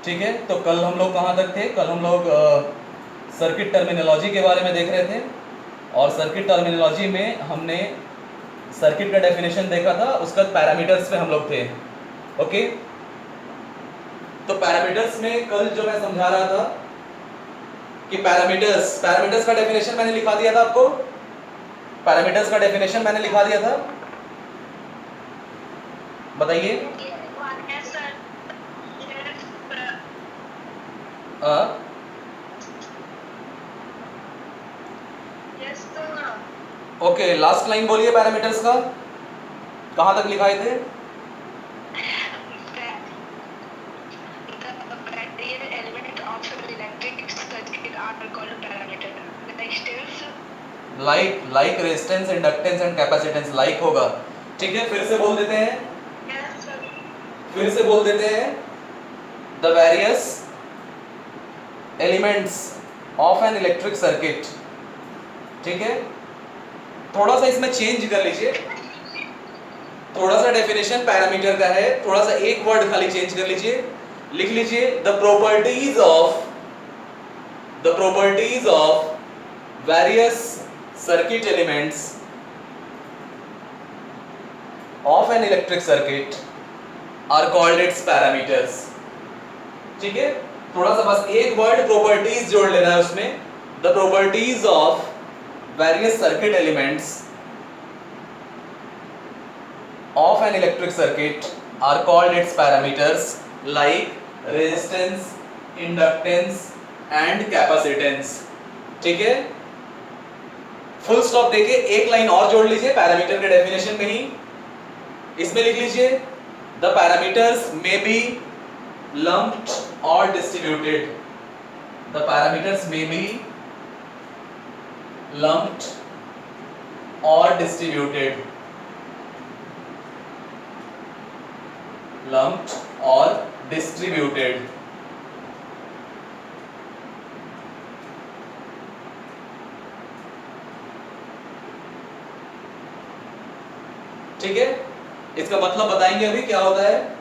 ठीक है, तो कल हम लोग कहाँ तक थे? कल हम लोग सर्किट टर्मिनोलॉजी के बारे में देख रहे थे, और सर्किट टर्मिनोलॉजी में हमने सर्किट का डेफिनेशन देखा था, उसका पैरामीटर्स पे हम लोग थे। ओके, तो पैरामीटर्स में कल जो मैं समझा रहा था कि पैरामीटर्स का डेफिनेशन मैंने लिखा दिया था आपको, पैरामीटर्स का डेफिनेशन मैंने लिखा दिया था, बताइए। ओके, लास्ट लाइन बोलिए पैरामीटर्स का, कहां तक लिखाए थे? Like resistance, inductance and capacitance, like होगा। ठीक है, फिर से बोल देते हैं, the various elements of an electric circuit. ठीक है, थोड़ा सा इसमें चेंज कर लीजिए, थोड़ा सा डेफिनेशन पैरामीटर का है, थोड़ा सा एक वर्ड खाली चेंज कर लीजिए, लिख लीजिए the properties of various circuit elements of an electric circuit are called its parameters. ठीक है, थोड़ा सा बस एक वर्ड प्रॉपर्टीज जोड़ लेना है उसमें, the properties of various circuit elements of an electric circuit are called its parameters like resistance, inductance and capacitance। ठीक है, फुल स्टॉप देके एक लाइन और जोड़ लीजिए पैरामीटर के डेफिनेशन में ही, इसमें लिख लीजिए the parameters may be lumped or distributed, the parameters may be lumped or distributed, lumped or distributed। ठीक है, इसका मतलब बताएंगे अभी क्या होता है।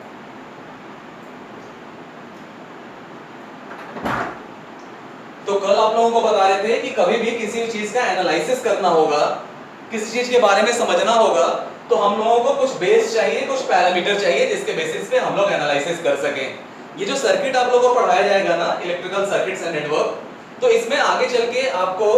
तो कल आप लोगों को बता रहे थे कि कभी भी किसी चीज का एनालिसिस करना होगा, किसी चीज के बारे में समझना होगा, तो हम लोगों को कुछ बेस चाहिए, कुछ पैरामीटर चाहिए जिसके बेसिस पे हम लोग एनालिसिस कर सकें। ये जो सर्किट आप लोगों को पढ़ाया जाएगा ना, इलेक्ट्रिकल सर्किट्स एंड नेटवर्क, तो इसमें आगे चल के आपको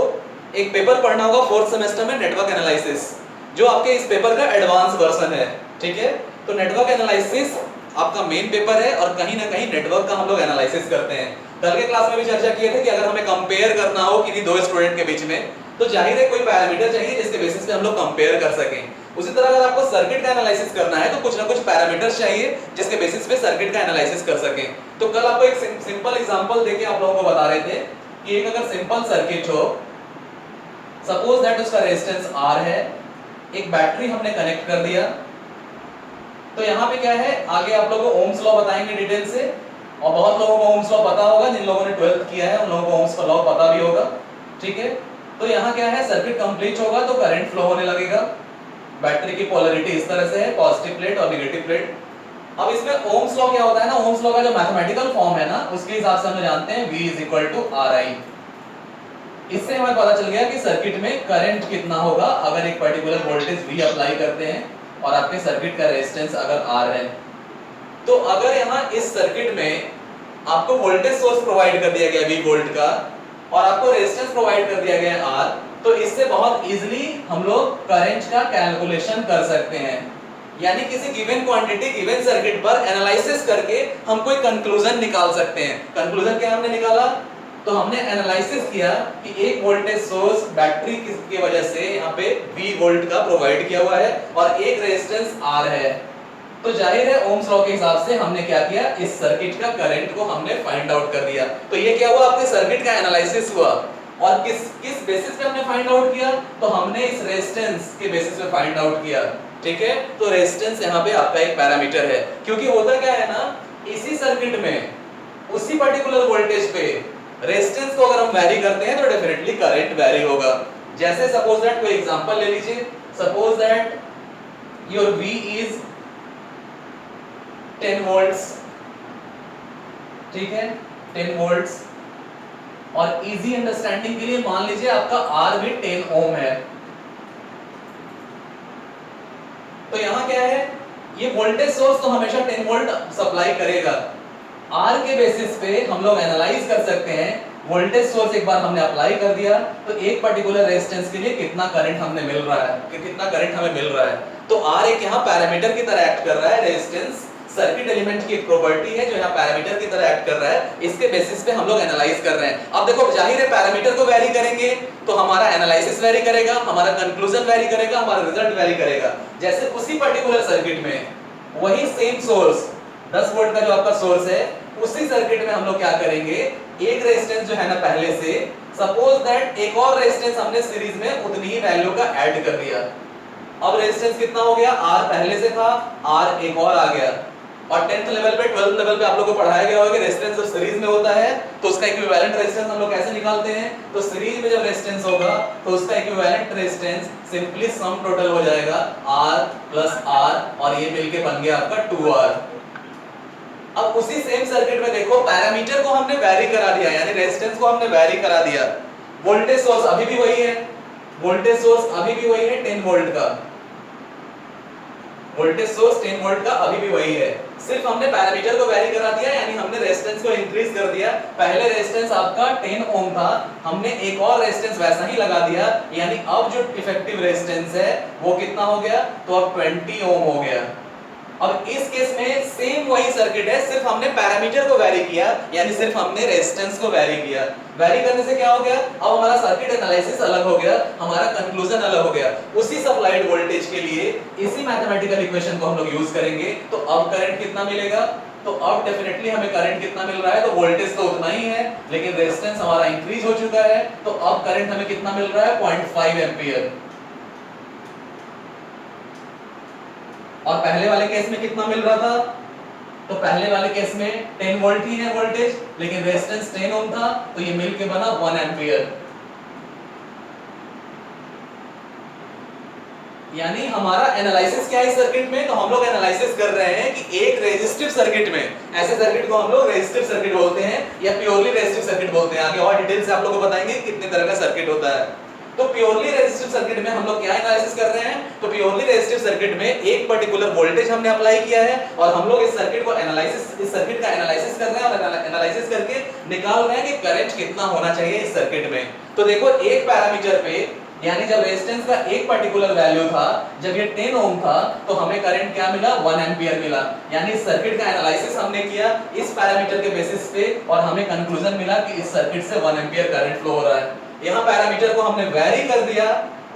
एक पेपर पढ़ना होगा फोर्थ सेमेस्टर में, नेटवर्क एनालिसिस, जो आपके इस पेपर का एडवांस वर्जन है। ठीक है, तो नेटवर्क एनालिसिस आपका मेन पेपर है, और कहीं ना कहीं नेटवर्क का हम लोग एनालिसिस करते हैं। कल के क्लास में भी चर्चा किए थे कि अगर हमें कंपेयर करना हो किसी दो स्टूडेंट के बीच में, तो जाहिर है कोई पैरामीटर चाहिए जिसके बेसिस पे हम लोग कंपेयर कर सकें। उसी तरह अगर आपको सर्किट का एनालिसिस करना है तो कुछ ना कुछ पैरामीटर्स चाहिए जिसके बेसिस पे सर्किट का एनालिसिस कर सकें। तो कल आपको एक सिंपल एग्जांपल देके आप लोगों को बता रहे थे कि एक अगर सिंपल सर्किट हो, सपोज दैट उसका रेजिस्टेंस R है, एक बैटरी हमने कनेक्ट कर दिया, तो यहाँ पे क्या है, आगे आप लोगों को ओम्स लॉ बताएंगे डिटेल से, और बहुत लोगों को ओम्स लॉ पता होगा, जिन लोगों ने 12th किया है उन लोगों को ओम्स का लॉ पता भी होगा। ठीक है, तो यहाँ क्या है, सर्किट कंप्लीट होगा तो करंट फ्लो होने लगेगा, बैटरी की पोलैरिटी इस तरह से है, पॉजिटिव प्लेट और नेगेटिव प्लेट। अब इसमें ओम्स लॉ क्या होता है ना, ओम्स लॉ का जो मैथमेटिकल फॉर्म है ना, उसके हिसाब से हम जानते हैं V = RI। इससे हमें पता चल गया कि सर्किट में करंट कितना होगा अगर एक पर्टिकुलर वोल्टेज V अप्लाई करते हैं और आपके सर्किट का रेजिस्टेंस अगर R है। तो अगर यहाँ इस सर्किट में आपको वोल्टेज सोर्स प्रोवाइड कर दिया गया 20 वोल्ट का, और आपको रेजिस्टेंस प्रोवाइड कर दिया गया R, तो इससे बहुत इजीली हम लोग करंट का कैलकुलेशन कर सकते हैं। यानी किसी गिवन क्वांटिटी गिवन सर्किट पर एनालिसिस करके हम कोई कंक्लूजन निकाल सकते हैं। कंक्लूजन क्या हमने निकाला, तो हमने एनालिसिस किया कि एक वोल्टेज सोर्स बैटरी की वजह से यहाँ पे 20 वोल्ट का प्रोवाइड किया हुआ है और एक रेजिस्टेंस R है, तो जाहिर है ओम्स लॉ के हिसाब से हमने क्या किया, इस सर्किट का करंट को हमने फाइंड आउट कर दिया। तो ये क्या हुआ, आपके सर्किट का एनालिसिस हुआ, और किस बेसिस पे हमने फाइंड आउट किया, तो हमने इस रेजिस्टेंस के बेसिस पे फाइंड आउट किया। ठीक है, तो रेजिस्टेंस यहाँ पे आपका एक पैरामीटर है, क्योंकि होता क्या है ना, इसी सर्किट में उसी पर्टिकुलर वोल्टेज पे रेजिस्टेंस को अगर हम वैरी करते हैं तो डेफिनेटली करंट वैरी होगा। जैसे सपोज दैट कोई एग्जांपल ले लीजिए, suppose that your V is 10 volts। ठीक है 10 वोल्ट्स। और इजी अंडरस्टैंडिंग के लिए मान लीजिए आपका R भी 10 ओम है। तो यहां क्या है, ये वोल्टेज सोर्स तो हमेशा 10 वोल्ट सप्लाई करेगा। R के बेसिस पे हम लोग एनालाइज कर सकते हैं, वोल्टेज सोर्स एक बार हमने अप्लाई कर दिया तो एक पर्टिकुलर रेजिस्टेंस के लिए कितना करंट हमने मिल रहा है, कि कितना करंट हमें मिल रहा है। तो R एक यहाँ पैरामीटर की तरह एक्ट कर रहा है, रेजिस्टेंस सर्किट एलिमेंट की एक प्रॉपर्टी है जो यहाँ पैरामीटर की तरह एक्ट कर रहा है, इसके बेसिस पे हम लोग एनालाइज कर रहे हैं। अब देखो जाहिर है पैरामीटर को वेरी करेंगे तो हमारा एनालिसिस वेरी करेगा, हमारा कंक्लूजन वेरी करेगा, हमारा रिजल्ट वेरी करेगा। जैसे उसी पर्टिकुलर सर्किट में वही सेम सोर्स 10 वोल्ट का जो आपका सोर्स है, उसी सर्किट में हम लोग क्या करेंगे, एक रेजिस्टेंस जो है ना पहले से, सपोज दैट एक और रेजिस्टेंस हमने सीरीज में उतनी ही वैल्यू का ऐड कर दिया। अब रेजिस्टेंस कितना हो गया, R पहले से था, R एक और आ गया। और 10th लेवल पे 12th लेवल पे आप लोगों को पढ़ाया गया होगा कि रेजिस्टेंस जब सीरीज में होता है तो उसका इक्विवेलेंट रेजिस्टेंस हम लोग कैसे निकालते हैं। तो सीरीज में जब रेजिस्टेंस होगा तो उसका equivalent resistance simply sum total हो जाएगा R प्लस R, और ये मिलके बन गया आपका 2R। अब उसी सेम सर्किट में देखो पैरामीटर को हमने वेरी करा दिया, यानी रेजिस्टेंस को हमने वेरी करा दिया, वोल्टेज सोर्स अभी भी वही है, वोल्टेज सोर्स अभी भी वही है 10 वोल्ट का, वोल्टेज सोर्स 10 वोल्ट का अभी भी वही है, सिर्फ हमने पैरामीटर को वेरी करा दिया, यानी हमने रेजिस्टेंस को इंक्रीज कर दिया। पहले रेजिस्टेंस आपका 10 ओम था, हमने एक और रेजिस्टेंस वैसा ही लगा दिया, यानी अब जो इफेक्टिव रेजिस्टेंस है वो कितना हो गया, तो अब 20 ओम हो गया। अब इस केस में सेम वही सर्किट है, सिर्फ हमने पैरामीटर को वेरी किया, यानी सिर्फ हमने रेजिस्टेंस को वेरी किया। वेरी करने से क्या हो गया, अब हमारा सर्किट एनालिसिस अलग हो गया, हमारा कंक्लूजन अलग हो गया। उसी सप्लाइड वोल्टेज के लिए इसी मैथमेटिकल इक्वेशन को हम लोग यूज करेंगे। तो अब करंट कितना मिलेगा, तो अब डेफिनेटली हमें करंट कितना मिल रहा है, तो वोल्टेज तो उतना ही है लेकिन रेजिस्टेंस हमारा इंक्रीज हो चुका है, तो अब करंट हमें कितना मिल रहा है, 0.5 एंपियर। और पहले वाले केस में कितना मिल रहा था, तो पहले वाले केस में 10 वोल्ट ही है वोल्टेज, लेकिन रेजिस्टेंस 10 ओम था, तो ये मिलके बना 1 एंपियर। यानी हमारा एनालिसिस क्या है इस सर्किट में, तो हम लोग एनालिसिस कर रहे हैं कि एक रेजिस्टिव सर्किट में, ऐसे सर्किट को हम लोग रेजिस्टिव सर्किट बोलते हैं या प्योरली रेजिस्टिव सर्किट बोलते हैं। आगे और डिटेल से आप लोगों को बताएंगे कितने तरह का सर्किट होता है। तो प्योरली रेजिस्टिव सर्किट में हम लोग क्या एनालिसिस कर रहे हैं, तो प्योरली रेजिस्टिव सर्किट में एक पर्टिकुलर वोल्टेज हमने अप्लाई किया है और हम लोग इस सर्किट को एनालिसिस, इस सर्किट का एनालिसिस कर रहे हैं और एनालिसिस करके निकाल रहे हैं कि करंट कितना होना चाहिए इस सर्किट में। तो देखो एक पैरामीटर पे, यानी जब रेजिस्टेंस का एक पर्टिकुलर वैल्यू था, जब ये 10 ओम था, तो हमें करंट क्या मिला, 1 एंपियर मिला। यानी इस सर्किट का एनालिसिस हमने किया इस पैरामीटर के बेसिस पे और हमें कंक्लूजन मिला कि इस सर्किट से 1 एंपियर करंट फ्लो हो रहा है। यहाँ पैरामीटर को हमने वेरी कर दिया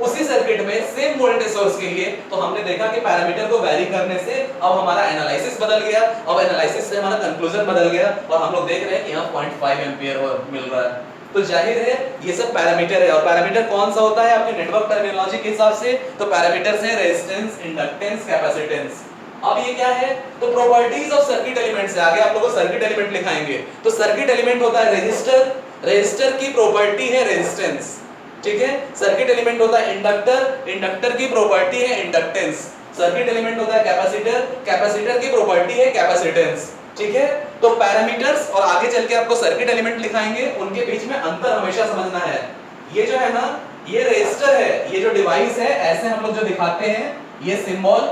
उसी सर्किट में सेम वोल्टेज सोर्स के लिए, तो हमने देखा कि पैरामीटर को वेरी करने से अब हमारा एनालिसिस बदल गया, अब एनालिसिस से हमारा कंक्लूजन बदल गया और हम लोग देख रहे हैं कि यहाँ 0.5 एंपियर मिल रहा है। तो जाहिर है ये सब पैरामीटर है। और पैरामीटर कौन सा होता है आपके नेटवर्क टर्मिनोलॉजी के हिसाब से, तो पैरामीटर्स हैं रेजिस्टेंस, इंडक्टेंस, कैपेसिटेंस। अब ये क्या है, तो प्रॉपर्टीज ऑफ सर्किट एलिमेंट्स है। आगे आप लोगों को सर्किट एलिमेंट लिखाएंगे, तो सर्किट एलिमेंट होता है रेजिस्टर, रेजिस्टर की प्रॉपर्टी है रेजिस्टेंस, ठीक है। सर्किट एलिमेंट होता है इंडक्टर, इंडक्टर की प्रॉपर्टी है इंडक्टेंस। सर्किट एलिमेंट होता है कैपेसिटर, कैपेसिटर की प्रॉपर्टी है कैपेसिटेंस, ठीक है। तो पैरामीटर्स और आगे चल के आपको सर्किट एलिमेंट लिखाएंगे, उनके बीच में अंतर हमेशा समझना है। ये जो है ना, ये रेजिस्टर है, ये जो डिवाइस है, ऐसे हम लोग जो दिखाते हैं, ये सिंबल,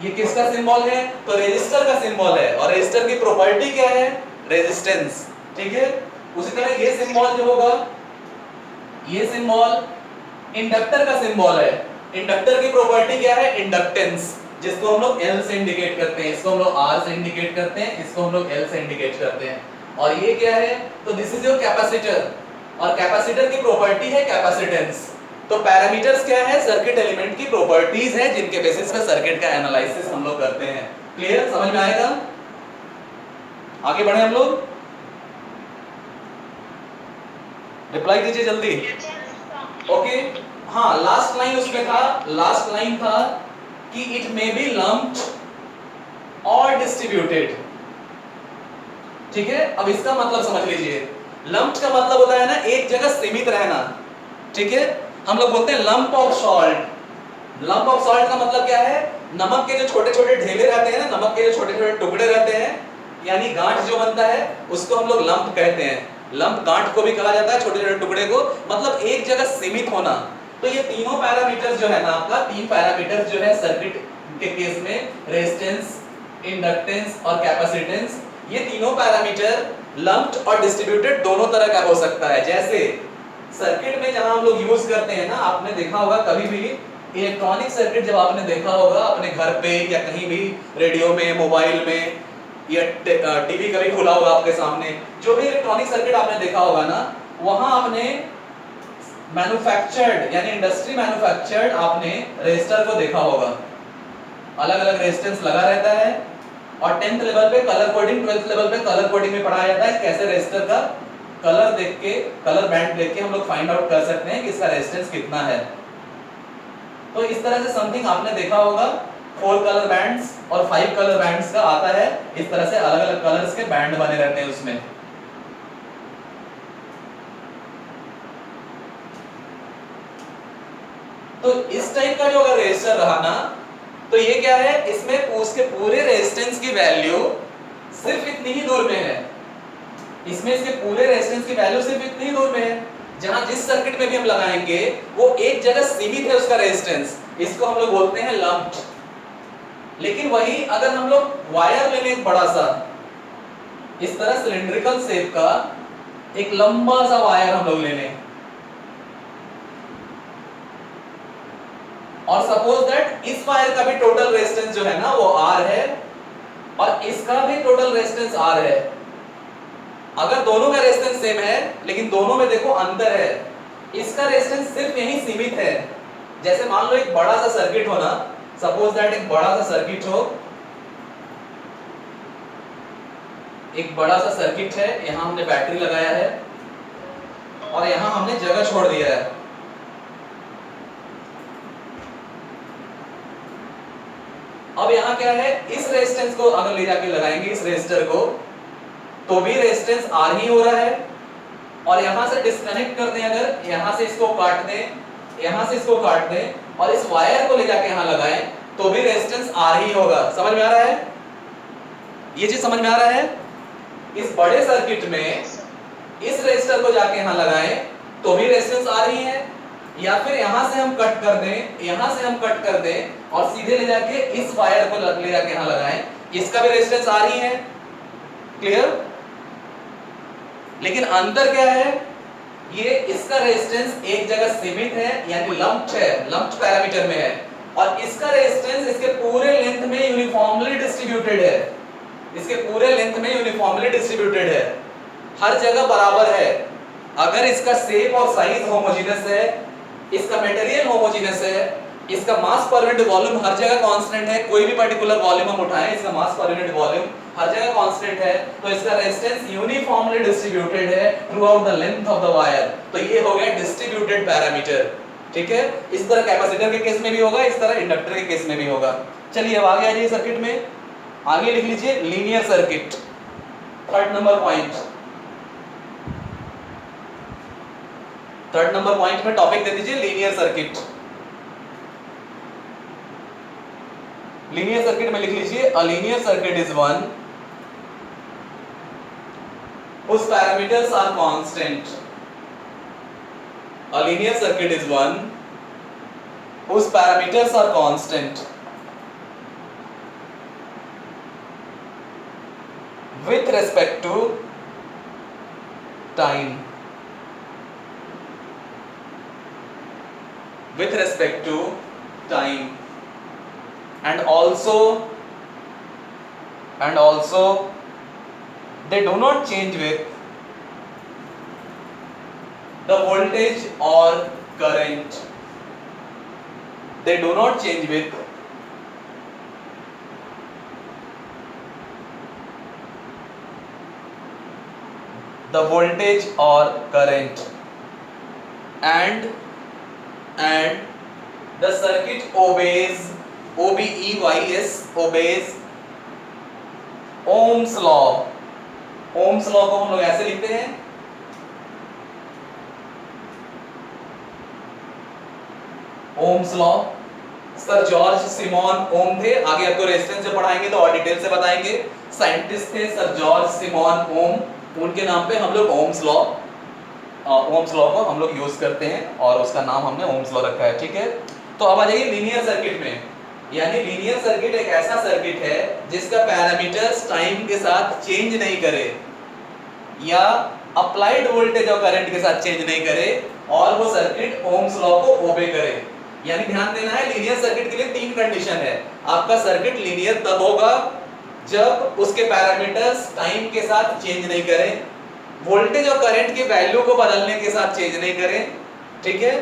ये किसका सिंबल है, तो रेजिस्टर का सिंबल है। और रेजिस्टर की प्रॉपर्टी क्या है, रेजिस्टेंस, ठीक है। उसी तरह ये सिंबल जो होगा, ये सिंबल इंडक्टर का सिंबल है। इंडक्टर की प्रॉपर्टी क्या है, इंडक्टेंस, जिसको हम लोग L से इंडिकेट करते हैं, इसको हम लोग R से इंडिकेट करते हैं, इसको हम लोग L से इंडिकेट करते हैं। और ये क्या है, तो दिस इज योर कैपेसिटर, और कैपेसिटर की प्रॉपर्टी है कैपेसिटेंस। तो पैरामीटर्स क्या है, सर्किट एलिमेंट की प्रॉपर्टीज है जिनके बेसिस पे सर्किट का एनालिसिस हम लोग करते हैं। क्लियर, समझ में आएगा। आगे बढ़े हम लोग, रिप्लाई दीजिए जल्दी। ओके, हाँ लास्ट लाइन उसमें था, लास्ट लाइन था कि इट मे बी लम्प्ड और डिस्ट्रीब्यूटेड, ठीक है। अब इसका मतलब समझ लीजिए, लम्प्ड का मतलब होता है ना एक जगह सीमित रहना, ठीक है। हम लोग बोलते हैं lump of salt. Lump of salt का मतलब क्या है, नमक के जो छोटे छोटे ढेले रहते हैं ना, नमक के जो छोटे छोटे टुकड़े रहते हैं, यानी गांठ जो बनता है उसको हम लोग लंप कहते हैं। लंप गांठ को भी कहा जाता है, छोटे छोटे टुकड़े को, मतलब एक जगह सीमित होना। तो ये तीनों पैरामीटर्स जो है ना, आपका 3 पैरामीटर्स जो है सर्किट के केस में, रेजिस्टेंस, इंडक्टेंस और कैपेसिटेंस, ये तीनों पैरामीटर लंप्ड और डिस्ट्रीब्यूटेड दोनों तरह का हो सकता है। जैसे सर्किट में जहां हम लोग यूज करते हैं ना, आपने देखा होगा कभी भी इलेक्ट्रॉनिक सर्किट जब आपने देखा होगा अपने घर पे या कहीं भी, रेडियो में, मोबाइल में या टीवी कभी खुला होगा आपके सामने, जो भी इलेक्ट्रॉनिक सर्किट आपने देखा होगा ना, वहां आपने मैन्युफैक्चर्ड यानी इंडस्ट्री मैन्युफैक्चर्ड आपने रेजिस्टर को देखा होगा। अलग अलग रेजिस्टेंस लगा रहता है और 10th लेवल पे कलर कोडिंग, 12th लेवल पे कलर कोडिंग में पढ़ाया जाता है कैसे रेजिस्टर का कलर देख के, कलर बैंड देख के हम लोग फाइंड आउट कर सकते हैं कि इसका रेजिस्टेंस कितना है। तो इस तरह से समथिंग आपने देखा होगा, 4 कलर बैंड्स और 5 कलर बैंड्स का आता है। इस तरह से अलग अलग कलर्स के बैंड बने रहते हैं उसमें। तो इस टाइप का जो अगर रेजिस्टर रहा ना, तो ये क्या है, इसमें उसके पूरे रेजिस्टेंस की वैल्यू सिर्फ इतनी ही दूर में है। इसमें इसके पूरे रेजिस्टेंस की वैल्यू सिर्फ इतनी ही दूर में है। जहां जिस सर्किट में भी हम लगाएंगे वो एक जगह सीमित है उसका रेजिस्टेंस, इसको हम लोग बोलते हैं लंप्ड। लेकिन वही अगर हम लोग वायर ले लें एक बड़ा सा, इस तरह सिलिंड्रिकल शेप का एक लंबा सा वायर हम लोग ले लें, और सपोज दैट इस वायर का भी टोटल रेजिस्टेंस जो है ना वो R है और इसका भी टोटल रेजिस्टेंस R है। अगर दोनों का रेजिस्टेंस सेम है लेकिन दोनों में देखो अंतर है, इसका रेजिस्टेंस सिर्फ यहीं सीमित है। जैसे मान लो एक बड़ा सा सर्किट हो ना, सपोज दैट एक बड़ा सा सर्किट हो, एक बड़ा सा सर्किट है, यहां हमने बैटरी लगाया है और यहां हमने जगह छोड़ दिया है। अब यहां क्या है, इस रेजिस्टेंस को अगर ले जाके लगाएंगे इस रेजिस्टर को, तो भी रेजिस्टेंस R ही हो रहा है। और यहां से डिस्कनेक्ट कर दें, अगर यहां से इसको काट दें, यहां से इसको काट दें और इस वायर को ले जाके यहां लगाएं, तो भी रेजिस्टेंस R ही होगा। समझ में आ रहा है? ये चीज समझ में आ रहा है? इस बड़े सर्किट में इस रेजिस्टर को जाके यहां लगाएं तो भी रेजिस्टेंस R ही है, या फिर यहां से हम कट कर दें, यहां से हम कट कर दें और सीधे ले जाके इस वायर को ले जाके यहां लगाएं, इसका भी रेजिस्टेंस R ही है। क्लियर? लेकिन अंतर क्या है, ये इसका रेजिस्टेंस एक जगह सीमित है यानी लंप्ड है, लंप्ड पैरामीटर में है, और इसका रेजिस्टेंस इसके पूरे लेंथ में यूनिफॉर्मली डिस्ट्रीब्यूटेड है। इसके पूरे लेंथ में यूनिफॉर्मली डिस्ट्रीब्यूटेड है, हर जगह बराबर है। अगर इसका शेप और साइज होमोजेनस है, इसका मटेरियल होमोजेनस है, इसका मास पर यूनिट वॉल्यूम हर जगह कांस्टेंट है, कोई भी पर्टिकुलर वॉल्यूम हम उठाएं, इसका मास पर यूनिट वॉल्यूम हर जगह कांस्टेंट है, तो इसका रेजिस्टेंस यूनिफॉर्मली डिस्ट्रीब्यूटेड है through out the length of the wire. तो ये हो गया डिस्ट्रीब्यूटेड पैरामीटर। ठीक है, इस तरह कैपेसिटर के केस में भी होगा, इस तरह इंडक्टर के केस में भी होगा। चलिए अब आगे आ जाइए सर्किट में, आगे लिख लीजिए linear circuit. 3rd number point, 3rd number point में टॉपिक दे दीजिए लीनियर सर्किट। लीनियर सर्किट में लिख लीजिए a linear circuit is one whose parameters are constant. A linear circuit is one whose parameters are constant with respect to time. With respect to time, and also they do not change with the voltage or current. They do not change with the voltage or current, and the circuit obeys obeys Ohm's law. Ohm's law को हम लोग ऐसे लिखते हैं, Ohm's law sir George Simon Ohm थे। आगे आपको resistance से पढ़ाएंगे तो और डिटेल से बताएंगे। साइंटिस्ट थे सर जॉर्ज सिमोन ओम। उनके नाम पे हम लोग ओम्स लॉ को हम लोग यूज करते हैं और उसका नाम हमने ओम्स लॉ रखा है, ठीक है। तो अब आ जाइए लीनियर सर्किट में। यानी लीनियर सर्किट एक ऐसा सर्किट है जिसका पैरामीटर्स टाइम के साथ चेंज नहीं करे या अप्लाइड वोल्टेज और करंट के साथ चेंज नहीं करे और वो सर्किट ओम्स लॉ को ओबे करे। यानी ध्यान देना है, लीनियर सर्किट के लिए तीन कंडीशन है। आपका सर्किट लीनियर तब होगा जब उसके पैरामीटर्स टाइम के साथ चेंज नहीं करें, वोल्टेज और करंट की वैल्यू को बदलने के साथ चेंज नहीं करें, ठीक है।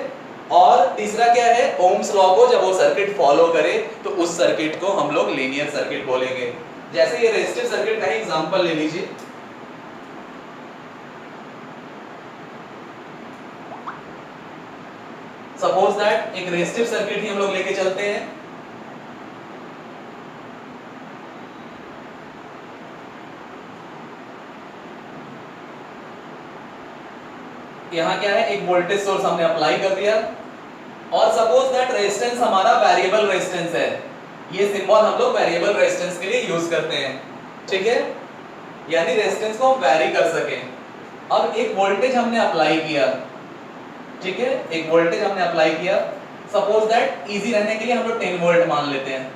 और तीसरा क्या है, ओम्स लॉ को जब वो सर्किट फॉलो करे तो उस सर्किट को हम लोग लीनियर सर्किट बोलेंगे। जैसे ये रेजिस्टिव सर्किट का एग्जांपल ले लीजिए। सपोज दैट एक रेजिस्टिव सर्किट ही हम लोग लेके चलते हैं। यहाँ क्या है, एक वोल्टेज सोर्स हमने अप्लाई कर दिया और सपोज दैट रेजिस्टेंस हमारा वेरिएबल रेजिस्टेंस है। ये सिंबल हम लोग वेरिएबल रेजिस्टेंस के लिए यूज करते हैं, ठीक है। यानी रेजिस्टेंस को हम वेरी कर सकें। अब एक वोल्टेज हमने अप्लाई किया, ठीक है, एक वोल्टेज हमने अप्लाई किया। सपोज दैट इजी रहने के लिए हम लोग 10 वोल्ट मान लेते हैं।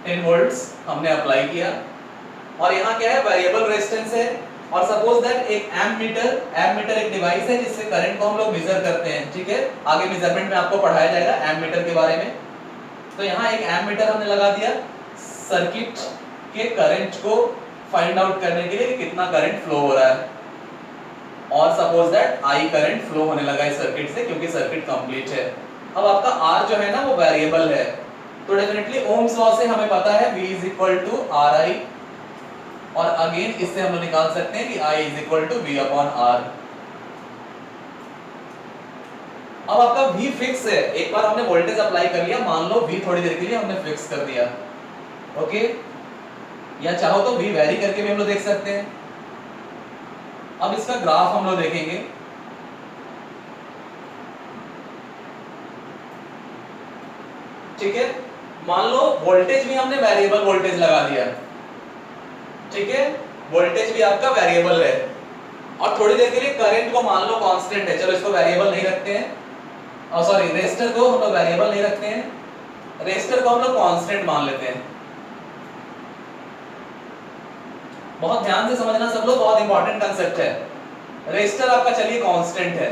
10 वोल्ट्स हमने अप्लाई किया और यहाँ क्या है, वेरिएबल रेजिस्टेंस है। और सपोज दैट एक एम्प मीटर एक डिवाइस है जिससे करंट को हम लोग मेजर करते हैं, ठीक है। आगे मेजरमेंट में आपको पढ़ाया जाएगा एम्प मीटर के बारे में। तो यहाँ एक एम्प मीटर हमने लगा दिया सर्किट के करंट को फाइंड आउट करने के लिए कि कितना करंट फ्लो हो रहा है। और suppose that I current flow होने लगा इस सर्किट से क्योंकि सर्किट कंप्लीट है। अब आपका आर जो है ना वो वेरिएबल है, तो डेफिनेटली ओम्स लॉ से हमें पता है V is equal to R I. और अगेन इससे हम लोग निकाल सकते हैं कि I is equal to V upon R। अब आपका V फिक्स है। एक बार हमने वोल्टेज अप्लाई कर लिया, मान लो V थोड़ी देर के लिए हमने फिक्स कर दिया, ओके। या चाहो तो V वेरी करके भी हम लोग देख सकते हैं। अब इसका ग्राफ हम लोग देखेंगे। ठीक है, मान लो वोल्टेज भी हमने वेरिएबल वोल्टेज लगा दिया, ठीक है, वोल्टेज भी आपका वेरिएबल है। और थोड़ी देर के लिए करंट को मान लो कांस्टेंट है, चलो इसको वेरिएबल नहीं रखते हैं, और सॉरी रेजिस्टर को हम लोग वेरिएबल नहीं रखते हैं, रेजिस्टर को हम लोग कांस्टेंट मान लेते हैं। बहुत ध्यान से समझना सब लोग, बहुत इंपॉर्टेंट कांसेप्ट है। रेजिस्टर आपका चलिए कांस्टेंट है,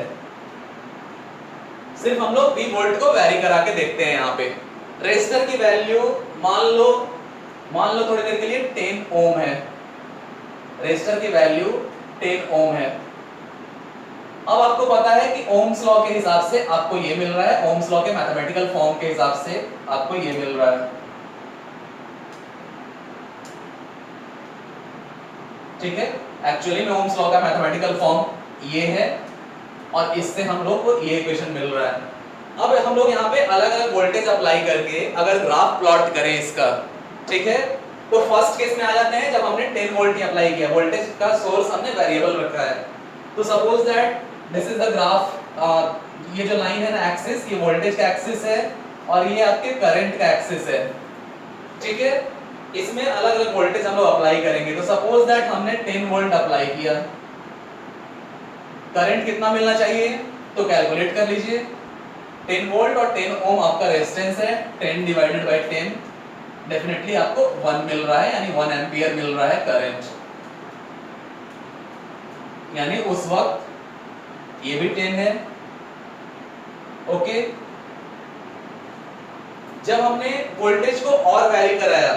सिर्फ हम लोग V वोल्ट को वेरी करा के देखते हैं। यहाँ पे रेजिस्टर की वैल्यू मान लो थोड़ी देर के लिए 10 ओम है, रेजिस्टर की वैल्यू 10 ओम है। अब आपको पता है कि ओम्स लॉ के हिसाब से आपको ये मिल रहा है, ओम्स लॉ के मैथमेटिकल फॉर्म के हिसाब से आपको ये मिल रहा है, ठीक है। एक्चुअली में ओम्स लॉ का मैथमेटिकल फॉर्म ये है और इससे हम लोग को ये इक्वेशन मिल रहा है। अब हम लोग यहाँ पे अलग अलग वोल्टेज अप्लाई करके अगर ग्राफ प्लॉट करें इसका, ठीक है, तो फर्स्ट केस में आ जाते हैं जब हमने 10 वोल्ट ही अप्लाई किया, वोल्टेज का सोर्स हमने वेरिएबल रखा है। तो suppose that this is the graph, ये जो लाइन है ना एक्सिस, ये वोल्टेज का एक्सिस है और ये आपके करंट का एक्सिस है, ठीक है। इसमें अलग अलग वोल्टेज हम लोग अप्लाई करेंगे। तो सपोज दैट हमने 10 वोल्ट अप्लाई किया, करंट कितना मिलना चाहिए तो कैलकुलेट कर लीजिए। 10 वोल्ट और 10 ओम आपका रेजिस्टेंस है, 10 डिवाइडेड बाय 10 डेफिनेटली आपको 1 मिल रहा है, यानी 1 एम्पियर मिल रहा है करंट। यानी उस वक्त ये भी 10 है, ओके। जब हमने वोल्टेज को और वैरी कराया,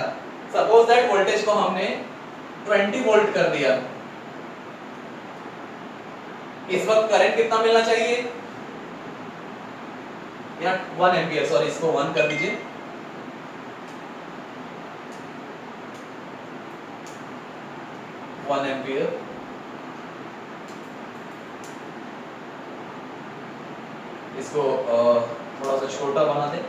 सपोज दैट वोल्टेज को हमने 20 वोल्ट कर दिया, इस वक्त करंट कितना मिलना चाहिए, यहाँ 1 एम्पियर, सॉरी इसको 1 कर दीजिए, वन एम्पियर। इसको थोड़ा सा छोटा बना दें,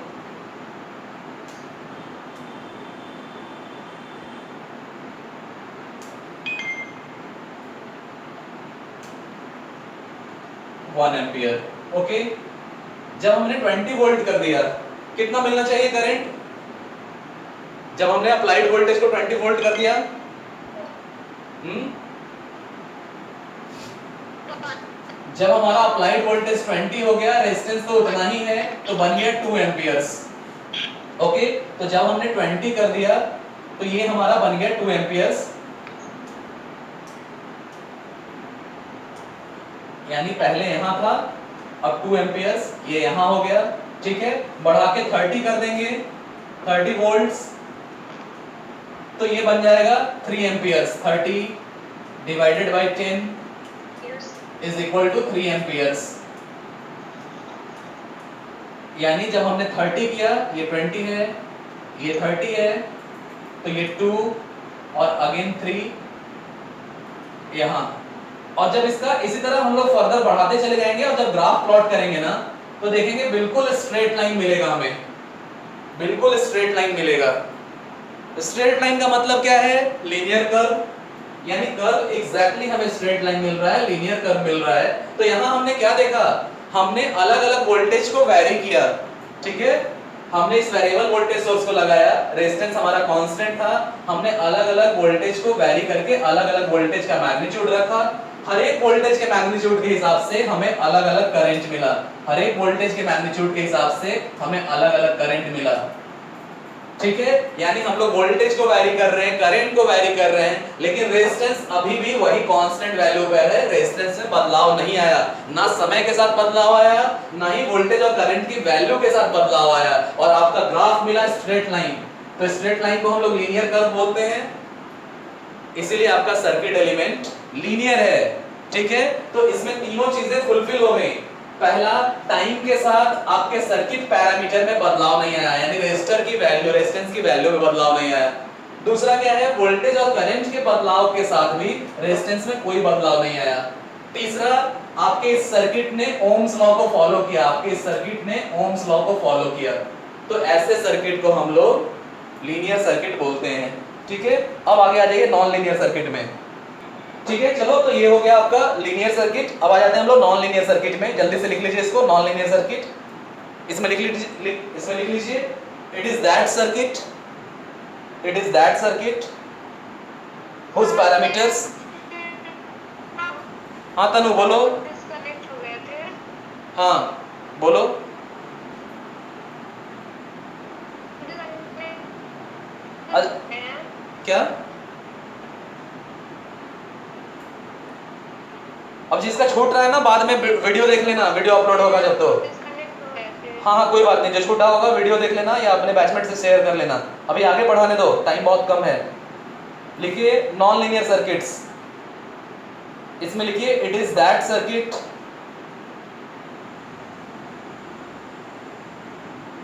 वन एम्पियर, ओके। जब हमने 20 वोल्ट कर दिया कितना मिलना चाहिए करंट? जब हमने अप्लाइड वोल्टेज को 20 वोल्ट कर दिया, जब हमारा अप्लाइड वोल्टेज 20 हो गया, रेजिस्टेंस तो उतना ही है, तो बन गया 2 एम्पियर्स। ओके, तो जब हमने 20 कर दिया तो ये हमारा बन गया 2 एम्पियर्स, यानी पहले यहां था, अब 2 एम्पियर्स, ये यहां हो गया। ठीक है, बढ़ा के 30 कर देंगे, 30 वोल्ट्स, तो ये बन जाएगा 3 amperes. 30 divided by 10 is equal to 3 amperes. यानी जब हमने 30 किया, ये 20 है, ये 30 है, तो ये 2 और अगेन 3 यहां। और जब इसका इसी तरह हम लोग फर्दर बढ़ाते चले जाएंगे और जब ग्राफ प्लॉट करेंगे ना, तो देखेंगे बिल्कुल स्ट्रेट लाइन मिलेगा हमें, बिल्कुल स्ट्रेट लाइन मिलेगा। स्ट्रेट लाइन का मतलब क्या है? लीनियर कर्व, यानी कर्व एग्जैक्टली हमें स्ट्रेट लाइन मिल रहा है, लीनियर कर्व मिल रहा है। तो यहां हमने क्या देखा? हमने अलग अलग वोल्टेज को वैरी किया। ठीक है, हमने इस वेरिएबल वोल्टेज सोर्स को लगाया, रेजिस्टेंस हमारा कांस्टेंट था, हमने अलग अलग वोल्टेज को वैरी करके अलग अलग वोल्टेज का मैग्नीट्यूड रखा। हर एक वोल्टेज के मैग्नीट्यूड के हिसाब से हमें अलग अलग करंट मिला, हर एक वोल्टेज के मैग्नीट्यूड के हिसाब से हमें अलग अलग करंट मिला। ठीक है, यानी हम लोग वोल्टेज को वैरी कर रहे हैं, करंट को वैरी कर रहे हैं, लेकिन रेजिस्टेंस अभी भी वही कांस्टेंट वैल्यू पे है। रेजिस्टेंस में बदलाव नहीं आया, ना समय के साथ बदलाव आया, ना ही वोल्टेज और करंट की वैल्यू के साथ बदलाव आया, और आपका ग्राफ मिला स्ट्रेट लाइन। तो स्ट्रेट लाइन को हम लोग लीनियर कर्व बोलते हैं, इसीलिए आपका सर्किट एलिमेंट लीनियर है। ठीक है, तो इसमें तीनों चीजें फुलफिल हो गई। पहला, टाइम के साथ आपके सर्किट पैरामीटर में बदलाव नहीं आया, यानी रेजिस्टर की वैल्यू, रेजिस्टेंस की वैल्यू में बदलाव नहीं आया। दूसरा क्या है? वोल्टेज और करंट के बदलाव के साथ भी रेजिस्टेंस में कोई बदलाव नहीं आया। तीसरा, आपके इस सर्किट ने ओम्स लॉ को फॉलो किया, आपके इस सर्किट ने ओम्स लॉ को फॉलो किया। तो ऐसे सर्किट को हम लोग लीनियर सर्किट बोलते हैं। ठीक है, अब आगे आ जाइए नॉन लीनियर सर्किट में। ठीक है, चलो, तो ये हो गया आपका लीनियर सर्किट। अब आ जाते हैं हम लोग नॉन लीनियर सर्किट में। जल्दी से लिख लीजिए इसको, नॉन लीनियर सर्किट। इसमें लिख लीजिए it is that circuit, it is that circuit whose parameters। हाँ तनु बोलो। डिस्कनेक्ट हो गए थे। हाँ बोलो। क्या? अब जिसका छूट रहा है ना, बाद में वीडियो देख लेना, वीडियो अपलोड होगा जब तो। हाँ हाँ कोई बात नहीं, जो छूटा होगा वीडियो देख लेना या अपने बैचमेट से शेयर कर लेना। अभी आगे बढ़ाने दो, टाइम बहुत कम है। लिखिए नॉन लीनियर सर्किट्स, इसमें लिखिए it is that circuit,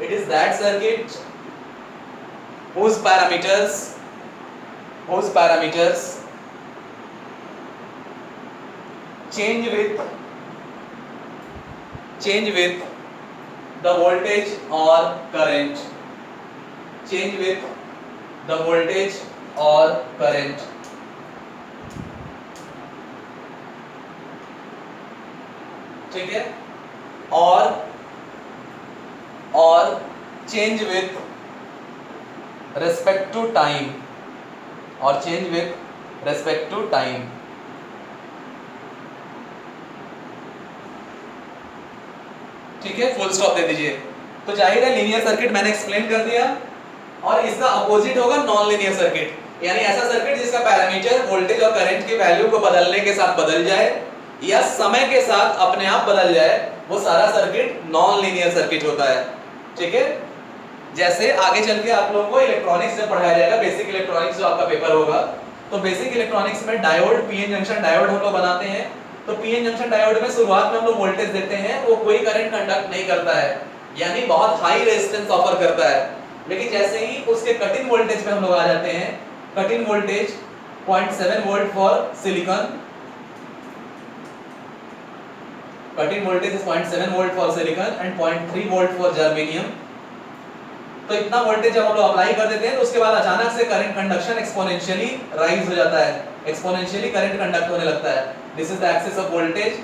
it is that circuit whose parameters change with the voltage or current, change with the voltage or current। ठीक है, और change with respect to time, और change with respect to time। ठीक है, full stop दे दीजिए। तो जाहिर है लीनियर सर्किट मैंने एक्सप्लेन कर दिया, और इसका अपोजिट होगा नॉन लीनियर सर्किट, यानी ऐसा सर्किट जिसका पैरामीटर वोल्टेज और करंट की वैल्यू को बदलने के साथ बदल जाए या समय के साथ अपने आप बदल जाए, वो सारा सर्किट नॉन लीनियर सर्किट होता है। ठीक है, जैसे आगे चल के आप लोगों को इलेक्ट्रॉनिक्स में पढ़ाया जाएगा, बेसिक इलेक्ट्रॉनिक्स जो आपका पेपर होगा, तो बेसिक इलेक्ट्रॉनिक्स में डायोड, पीएन जंक्शन डायोड हम लोग बनाते हैं। तो पीएन जंक्शन डायोड में शुरुआत में हम लोग वोल्टेज देते हैं, वो कोई करंट कंडक्ट नहीं करता है, यानी बहुत हाई रेजिस्टेंस ऑफर करता है। लेकिन जैसे ही उसके कट इन वोल्टेज पे हम लोग आ जाते हैं, cut in voltage 0.7 volt for silicon, cut in voltage is 0.7 volt for silicon and 0.3 volt for germanium. तो इतना वोल्टेज जब हम लोग अप्लाई कर देते हैं, तो उसके बाद अचानक से करंट कंडक्शन एक्सपोनेंशियली राइज हो जाता है, एक्सपोनेंशियली करंट कंडक्ट होने लगता है। This is the axis of voltage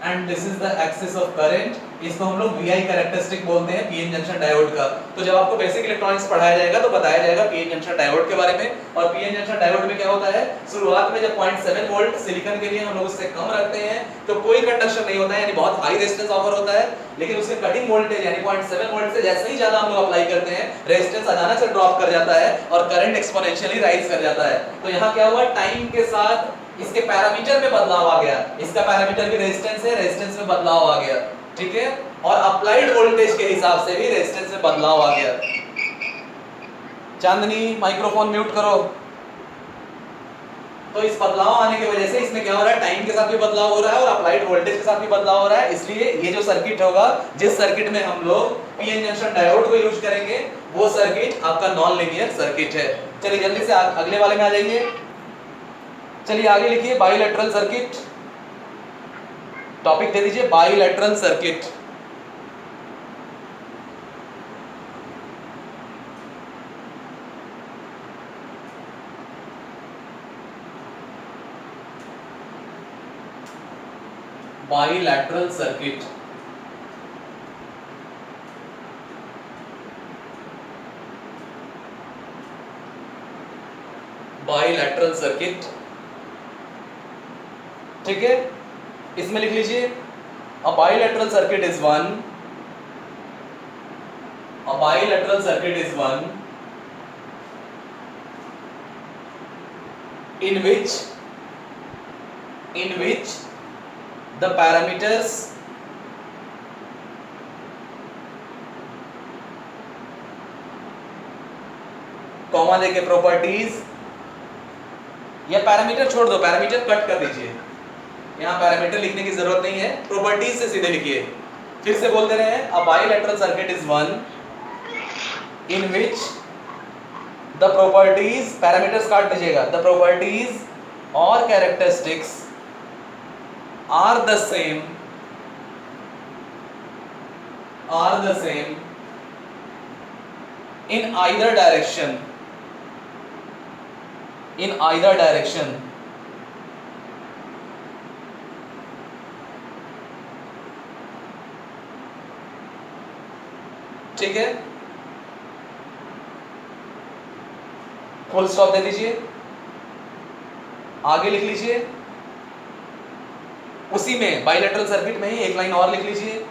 and this is the axis of current. इसको हम लोग VI कैरेक्टरिस्टिक बोलते हैं पीएन जंक्शन डायोड का। तो जब आपको बेसिक इलेक्ट्रॉनिक्स पढ़ाया जाएगा तो बताया जाएगा पीएन जंक्शन डायोड के बारे में। और पीएन जंक्शन डायोड में क्या होता है, शुरुआत में जब 0.7 वोल्ट सिलिकॉन के लिए हम लोग उससे कम रखते हैं तो कोई कंडक्शन नहीं होता है, यानी बहुत हाई रेजिस्टेंस ऑफर होता है। लेकिन उसके कटिंग वोल्टेज यानी 0.7 वोल्ट से जैसे ही ज्यादा हम लोग अप्लाई करते हैं, रेजिस्टेंस अचानक से ड्रॉप कर जाता है और करंट एक्सपोनेंशियली राइज कर जाता है। तो यहाँ क्या हुआ, टाइम के साथ इसके पैरामीटर में बदलाव आ गया। इसका पैरामीटर भी रेजिस्टेंस है, रेजिस्टेंस में बदलाव आ गया, ठीक है। और अप्लाइड वोल्टेज के हिसाब से भी रेजिस्टेंस में बदलाव आ गया। चांदनी माइक्रोफोन म्यूट करो। तो इस बदलाव आने की वजह से इसमें क्या हो रहा है, टाइम के साथ भी बदलाव हो रहा है और अप्लाइड वोल्टेज के साथ भी बदलाव हो रहा है। इसलिए ये जो सर्किट होगा, जिस सर्किट में हम लोग पीएन जंक्शन डायोड को यूज करेंगे, वो सर्किट आपका नॉन लीनियर सर्किट है। चलिए जल्दी से अगले वाले में आ जाइए। चलिए आगे लिखिए बाइलेटरल सर्किट। टॉपिक दे दीजिए bilateral circuit. Bilateral circuit, bilateral circuit, ठीक है। इसमें लिख लीजिए a bilateral circuit is one, a bilateral circuit is one in which the parameters comma देके प्रॉपर्टीज, या पैरामीटर छोड़ दो, पैरामीटर कट कर दीजिए, यहां पैरामीटर लिखने की जरूरत नहीं है, प्रॉपर्टीज से सीधे लिखिए। फिर से बोलते रहे, a bilateral circuit is one in which the properties, parameters काट दीजिएगा, द प्रॉपर्टीज और characteristics are the same in either direction, in either direction, ठीक है। फुल स्टॉप दे दीजिए, आगे लिख लीजिए, उसी में बाइलेटरल सर्किट में ही एक लाइन और लिख लीजिए,